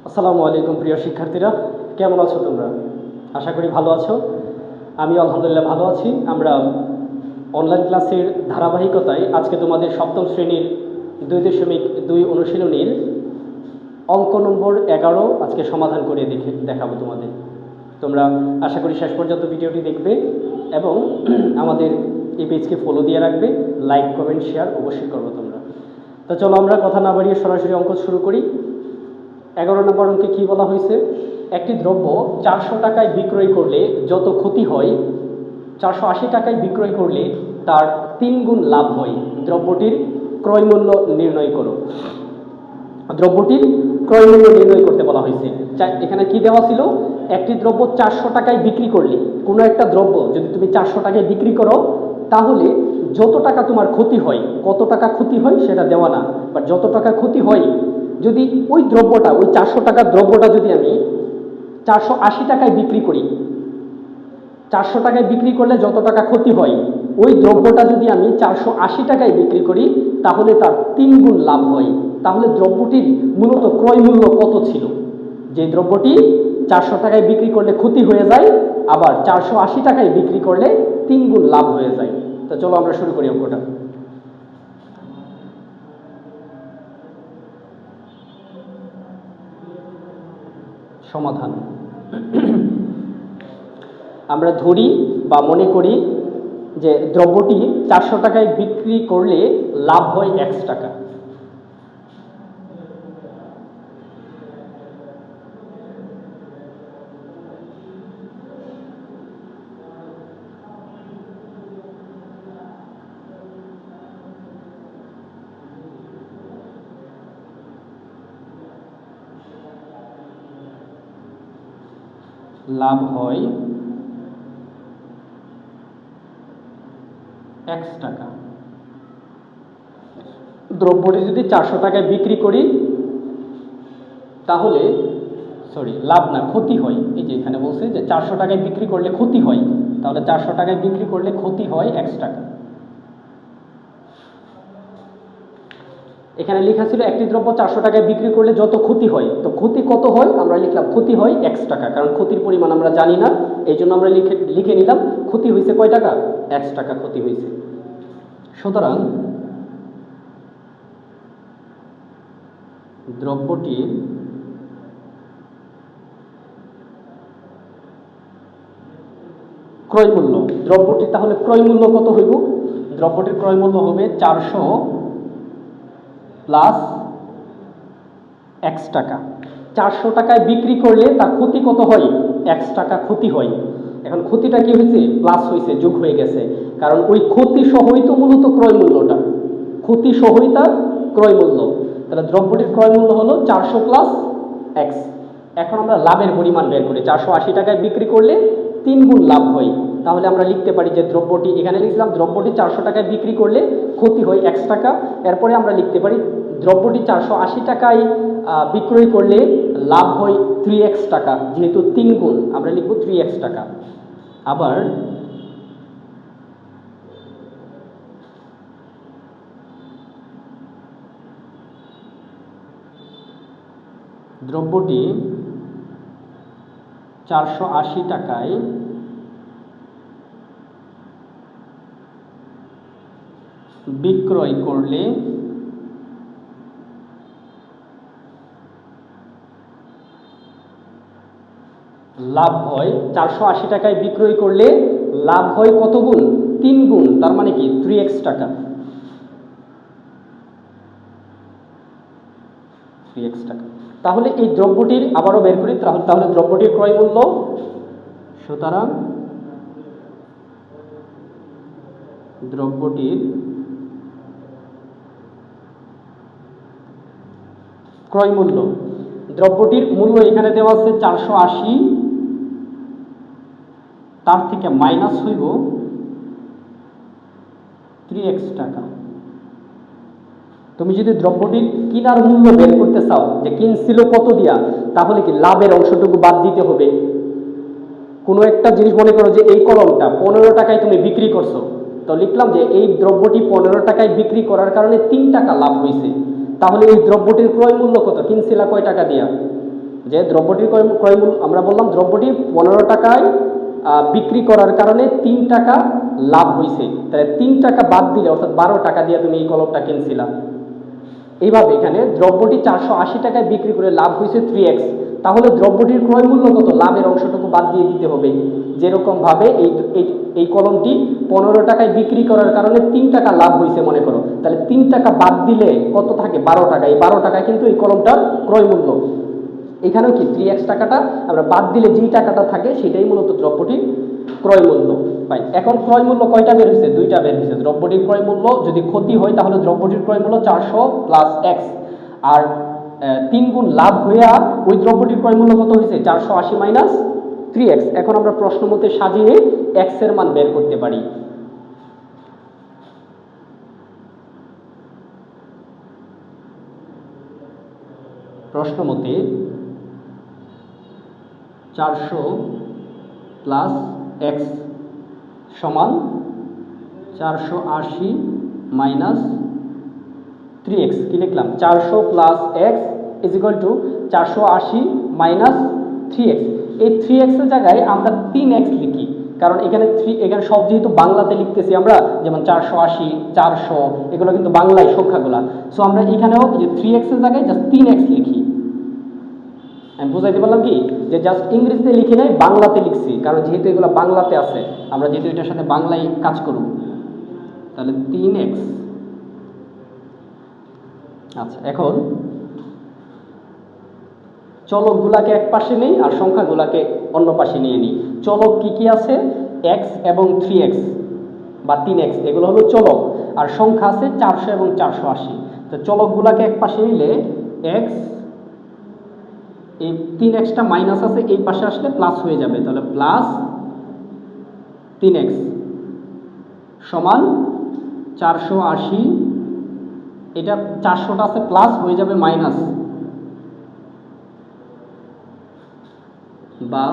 আসসালামু আলাইকুম প্রিয় শিক্ষার্থীরা, কেমন আছো তোমরা? আশা করি ভালো আছো। আমি আলহামদুলিল্লাহ ভালো আছি। আমরা অনলাইন ক্লাসের ধারাবাহিকতায় আজকে তোমাদের সপ্তম শ্রেণীর 2.2 অনুশীলনীর অঙ্ক নম্বর 11 আজকে সমাধান করে দেখাবো তোমাদের। তোমরা আশা করি শেষ পর্যন্ত ভিডিওটি দেখবে এবং আমাদের এই পেজকে ফলো দিয়ে রাখবে। লাইক, কমেন্ট, শেয়ার অবশ্যই করবো তোমরা। তো চলো আমরা কথা না বাড়িয়ে সরাসরি অঙ্ক শুরু করি। 11 নম্বর অঙ্কে কী বলা হয়েছে? একটি দ্রব্য 400 টাকায় বিক্রয় করলে যত ক্ষতি হয় 480 টাকায় বিক্রয় করলে তার 3 গুণ লাভ হয়। দ্রব্যটির ক্রয় মূল্য নির্ণয় করো। দ্রব্যটির ক্রয় মূল্য নির্ণয় করতে বলা হয়েছে। এখানে কি দেওয়া ছিল? একটি দ্রব্য 400 টাকায় বিক্রি করলে, কোনো একটা দ্রব্য যদি তুমি 400 টাকায় বিক্রি করো তাহলে যত টাকা তোমার ক্ষতি হয়, কত টাকা ক্ষতি হয় সেটা দেওয়া না, বা যত টাকা ক্ষতি হয়, যদি ওই দ্রব্যটা, ওই 400 টাকার দ্রব্যটা যদি আমি 480 টাকায় বিক্রি করি, 400 টাকায় বিক্রি করলে যত টাকা ক্ষতি হয়, ওই দ্রব্যটা যদি আমি 480 টাকায় বিক্রি করি তাহলে তার 3 গুণ লাভ হয়। তাহলে দ্রব্যটির মূলত ক্রয় মূল্য কত ছিল? যে দ্রব্যটি 400 টাকায় বিক্রি করলে ক্ষতি হয়ে যায়, আবার 480 টাকায় বিক্রি করলে 3 গুণ লাভ হয়ে যায়। তো চলো আমরা শুরু করি অঙ্কটা। সমাধান। আমরা ধরি বা মনে করি যে দ্রব্যটি 400 টাকায় বিক্রি করলে লাভ হয় x টাকা। লাভ হয় x টাকা। দ্রব্যটি যদি 400 টাকায় বিক্রি করি তাহলে, লাভ না, ক্ষতি হয়। এই যে এখানে বলছে যে 400 টাকায় বিক্রি করলে ক্ষতি হয়, তাহলে 400 টাকায় বিক্রি করলে ক্ষতি হয় x টাকা। এখানে লেখা ছিল একটি দ্রব্য 400 টাকায় বিক্রি করলে যত ক্ষতি হয়, তো ক্ষতি কত হয় আমরা লিখলাম ক্ষতি হয় x টাকা, কারণ ক্ষতির পরিমাণ আমরা জানি না, এই জন্য আমরা লিখে নিলাম ক্ষতি হয়েছে কয় টাকা? x টাকা ক্ষতি হয়েছে। সুতরাং দ্রব্যটির ক্রয় মূল্য, দ্রব্যটির তাহলে ক্রয় মূল্য কত হইব? দ্রব্যটির ক্রয় মূল্য হবে 400 প্লাস x টাকা। 400 টাকায় বিক্রি করলে তার ক্ষতি কত হয়? x টাকা ক্ষতি হয়। এখন ক্ষতিটা কি হয়েছে? প্লাস হয়েছে, যোগ হয়ে গেছে, কারণ ওই ক্ষতি সহই তো মূলত ক্রয় মূল্যটা, ক্ষতি সহই তার ক্রয় মূল্য। তাহলে দ্রব্যটির ক্রয় মূল্য হলো 400 প্লাস x। এখন আমরা লাভের পরিমাণ বের করি। 480 টাকায় বিক্রি করলে 3 গুণ লাভ হয়, তাহলে আমরা লিখতে পারি যে দ্রব্যটি, এখানে লিখলাম দ্রব্যটি 400 টাকায় বিক্রি করলে ক্ষতি হয় x টাকা। এরপরে আমরা লিখতে পারি দ্রব্যটি 480 টাকায় বিক্রয় করলে লাভ হয় 3x টাকা, যেহেতু 3 গুণ আমরা লিখব 3x টাকা। আবার দ্রব্যটি 480 টাকায় বিক্রয় করলে লাভ হয়, 480 টাকায় বিক্রয় করলে লাভ হয় কত গুণ? 3 গুণ, তার মানে কি 3x টাকা। 3x টাকা। তাহলে এই দ্রব্যটির আবারও বের করি, তাহলে দ্রব্যটির ক্রয় মূল্য, সুতরাং দ্রব্যটির ক্রয় মূল্য, দ্রব্যটির মূল্য এখানে দেওয়া আছে 480, তার থেকে মাইনাস হইব 3x টাকা। তুমি যদি দ্রব্যটির কিনার মূল্য বের করতে চাও, যে কিনছিল কত দিয়া, তাহলে কি লাভের অংশটুকু বাদ দিতে হবে। কোনো একটা জিনিস মনে করো যে এই কলমটা 15 টাকায় তুমি বিক্রি করছো, তো লিখলাম যে এই দ্রব্যটি 15 টাকায় বিক্রি করার কারণে 3 টাকা লাভ হয়েছে, তাহলে এই দ্রব্যটির ক্রয় মূল্য কত? কিনছিলা কয় টাকা দিয়া? যে দ্রব্যটির ক্রয় মূল্য আমরা বললাম দ্রব্যটি 15 টাকায় বিক্রি করার কারণে 3 টাকা লাভ হয়েছে, তাহলে 3 টাকা বাদ দিলে অর্থাৎ 12 টাকা দিয়ে তুমি এই কলমটা কিনছিলা। এইভাবে এখানে দ্রব্যটি 480 টাকায় বিক্রি করে লাভ হয়েছে 3x, তাহলে দ্রব্যটির ক্রয় মূল্য কত, লাভের অংশটুকু বাদ দিয়ে দিতে হবে। যেরকমভাবে এই কলমটি 15 টাকায় বিক্রি করার কারণে 3 টাকা লাভ হয়েছে মনে করো, তাহলে 3 টাকা বাদ দিলে কত থাকে, 12 টাকা। এই 12 টাকা কিন্তু এই কলমটার ক্রয় মূল্য। এখানেও কি 3x টাকাটা আমরা বাদ দিলে যেই টাকাটা থাকে সেটাই মূলত দ্রব্যটির ক্রয় মূল্য। ফাইন, এখন ক্রয় মূল্য কয়টা বের হয়েছে, 2টা বের হয়েছে। দ্রব্যটির ক্রয় মূল্য যদি ক্ষতি হয় তাহলে দ্রব্যটির ক্রয় মূল্য 400 প্লাস x, আর 3 গুণ লাভ হইয়া ওই দ্রব্যটির ক্রয় মূল্য কত হয়েছে, 480 মাইনাস 3x। এখন আমরা প্রশ্ন মতে সাজিয়ে x এর মান বের করতে পারি। প্রশ্ন মতে 400 প্লাস x সমান 480 মাইনাস 3x। কি লিখলাম, 400 plus x is equal to 480 minus 3x। এই 3x এর জায়গায় আমরা 3x লিখি, কারণ এখানে সব যেহেতু বাংলাতে লিখতেছি আমরা, যেমন 480 400 এগুলো কিন্তু বাংলায় সংখ্যাগুলা। সো আমরা এখানেও যে 3x এর জায়গায় জাস্ট 3x লিখি। আমি বুঝাইতে পারলাম কি, যে জাস্ট ইংরেজিতে লিখি নাই, বাংলাতে লিখছি, কারণ যেহেতু এগুলো বাংলাতে আছে, আমরা যেহেতু এটার সাথে বাংলায় কাজ করব, তাহলে 3x। আচ্ছা, এখন চলকগুলাকে এক পাশে নেই আর সংখ্যাগুলাকে অন্য পাশে নিয়ে নিই। চলক কি কি আছে, x এবং 3x বা 3x, এগুলো হলো চলক, আর সংখ্যা আছে 400 এবং 480। তো চলকগুলাকে এক পাশে নিলে x, এই 3xটা মাইনাস আছে, এই পাশে আসলে প্লাস হয়ে যাবে, তাহলে প্লাস 3x সমান 480, এটা 400টা আছে প্লাস হয়ে যাবে মাইনাস, বা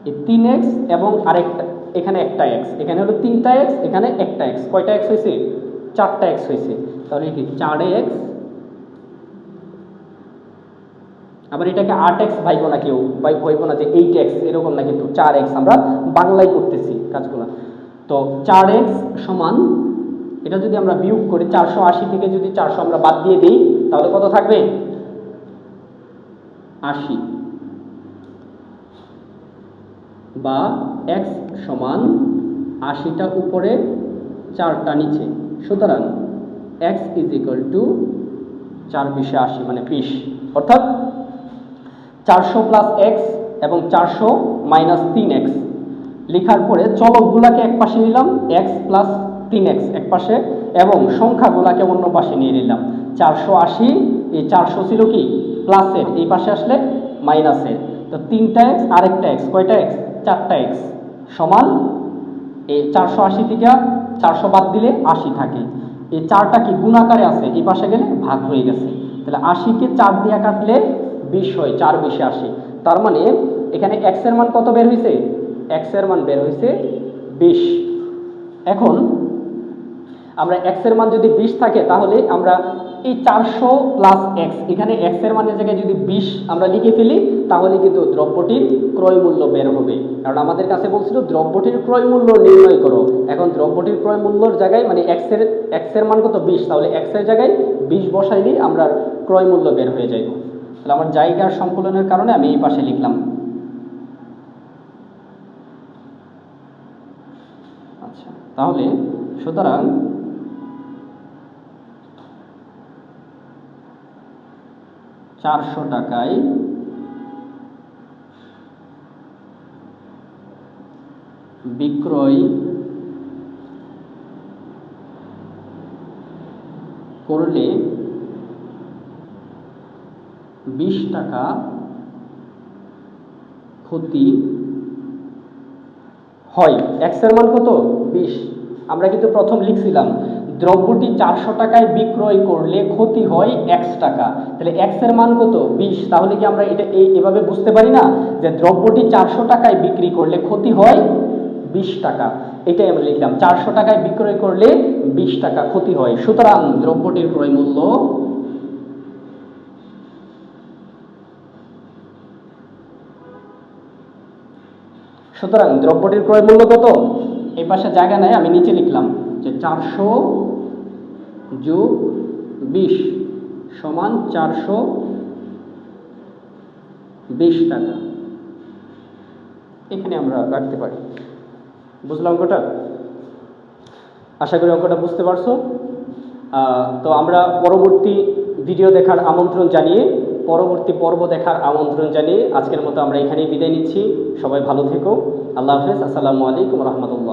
এই 3x এবং আরেকটা এখানে একটা x, এখানে হলো 3টা x, এখানে একটা x, কয়টা x হয়েছে, 4টা x হয়েছে। তাহলে কি 4x, আবার এটাকে 8x ভাইব না কেউ, ভাইব না যে 8x এরকম না, কিন্তু 4x আমরা বাংলায় করতেছি কাজগুলো। তো 4x সমান, এটা যদি আমরা বিয়োগ করি, 480 থেকে যদি 400 আমরা বাদ দিয়ে দিই তাহলে কত থাকবে, 80, বা x সমান 80টা উপরে 4টা নিচে, সুতরাং x ইজ ইকুয়াল টু 4 20 80 মানে 20। অর্থাৎ 400 প্লাস x এবং 400 মাইনাস 3x লেখার পরে চলকগুলাকে এক পাশে নিলাম, x প্লাস 3x এক পাশে, এবং সংখ্যাগুলাকে অন্য পাশে নিয়ে নিলাম। 480, এই 400 ছিল কি প্লাসের, এই পাশে আসলে মাইনাসের, তো 3টা x আরেকটা x, কয়টা x, 4টা x সমান, এই 480 থেকে 400 বাদ দিলে 80 থাকে, এই 4টা কি গুণাকারে আছে, এই পাশে গেলে ভাগ হয়ে গেছে, তাহলে 80কে 4 দিয়ে কাটলে 20 হয়, 4 20 80। তার মানে এখানে x এর মান কত বের হয়েছে, x এর মান বের হয়েছে 20। এখন আমরা x এর মান যদি 20 থাকে তাহলে আমরা এই 400 প্লাস x, এখানে x এর মানের জায়গায় যদি 20 আমরা লিখে ফেলি তাহলে কিন্তু দ্রব্যটির ক্রয় মূল্য বের হবে, কারণ আমাদের কাছে বলছিল দ্রব্যটির ক্রয় মূল্য নির্ণয় করো। এখন দ্রব্যটির ক্রয় মূল্যর জায়গায় মানে x এর মান কত 20, তাহলে x এর জায়গায় 20 বসাইলে আমরা ক্রয় মূল্য বের হয়ে যাইব। তাহলে আমার জায়গার সংকলনের কারণে আমি এই পাশে লিখলাম। আচ্ছা, তাহলে সুতরাং টাকায় বিক্রয় করলে 20 টাকা ক্ষতি হয়। x এর মান কত 20, আমরা কিন্তু প্রথম লিখছিলাম দ্রব্যটি 400 টাকায় বিক্রয় করলে ক্ষতি হয় x টাকা, তাহলে x এর মান কত 20, তাহলে কি আমরা এটা এইভাবে বুঝতে পারি না যে দ্রব্যটি 400 টাকায় বিক্রি করলে ক্ষতি হয় 20 টাকা, এটাই আমরা লিখলাম 400 টাকায় বিক্রয় করলে 20 টাকা ক্ষতি হয়। সুতরাং দ্রব্যটির ক্রয় মূল্য সুতরাং দ্রব্যটির ক্রয় মূল্য কত? এই পাশে জায়গা নেয়, আমি নিচে লিখলাম যে 400 যোগ 20 সমান 420 টাকা। এখানে আমরা রাখতে পারি। বুঝলাম অঙ্কটা? আশা করি অঙ্কটা বুঝতে পারছো। তো আমরা পরবর্তী ভিডিও দেখার আমন্ত্রণ জানিয়ে, পরবর্তী পর্ব দেখার আমন্ত্রণ জানিয়ে আজকের মতো আমরা এখানেই বিদায় নিচ্ছি। সবাই ভালো থেকো। আল্লাহ হাফেজ। আসসালামু আলাইকুম রহমতুল্লাহ।